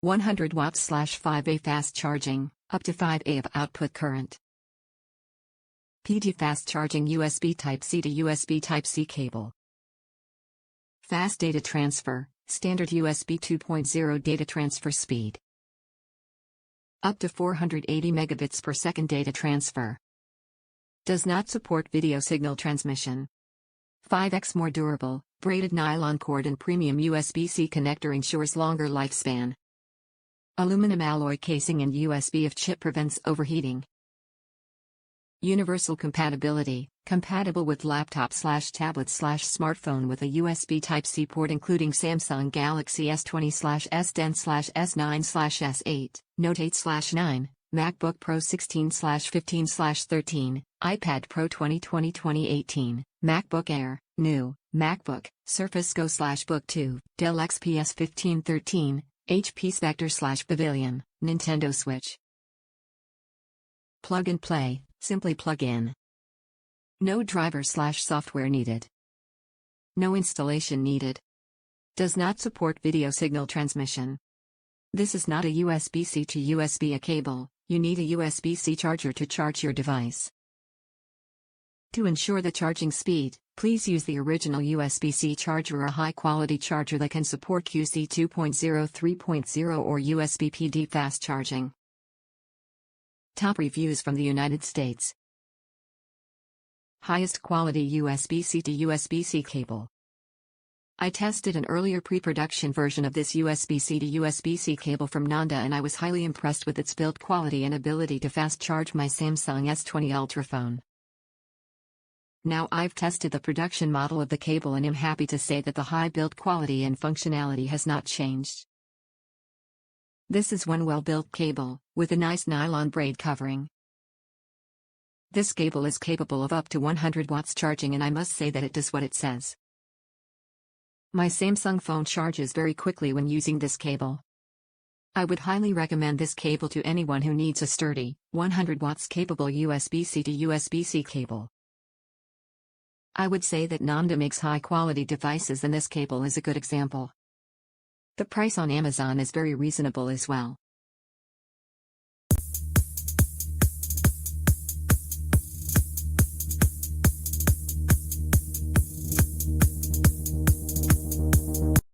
100 watts/5A fast charging, up to 5A of output current. PD fast charging USB Type-C to USB Type-C cable. Fast data transfer, standard USB 2.0 data transfer speed. Up to 480 megabits per second data transfer. Does not support video signal transmission. 5x more durable, braided nylon cord and premium USB-C connector ensures longer lifespan. Aluminum alloy casing and USB of chip prevents overheating. Universal compatibility, compatible with laptop/tablet/smartphone with a USB Type-C port including Samsung Galaxy S20/S10/S9/S8, Note 8/9, MacBook Pro 16/15/13, iPad Pro 2020-2018, MacBook Air, new, MacBook, Surface Go/Book 2, Dell XPS 1513, HP Spectre/Pavilion, Nintendo Switch. Plug and play, simply plug in. No driver/software needed. No installation needed. Does not support video signal transmission. This is not a USB-C to USB-A cable, you need a USB-C charger to charge your device. To ensure the charging speed, please use the original USB-C charger or a high-quality charger that can support QC 2.0, 3.0 or USB PD fast charging. Top reviews from the United States. Highest quality USB-C to USB-C cable. I tested an earlier pre-production version of this USB-C to USB-C cable from Nonda and I was highly impressed with its build quality and ability to fast charge my Samsung S20 Ultra phone. Now I've tested the production model of the cable and am happy to say that the high build quality and functionality has not changed. This is one well-built cable, with a nice nylon braid covering. This cable is capable of up to 100 watts charging and I must say that it does what it says. My Samsung phone charges very quickly when using this cable. I would highly recommend this cable to anyone who needs a sturdy, 100 watts capable USB-C to USB-C cable. I would say that Nonda makes high-quality devices and this cable is a good example. The price on Amazon is very reasonable as well.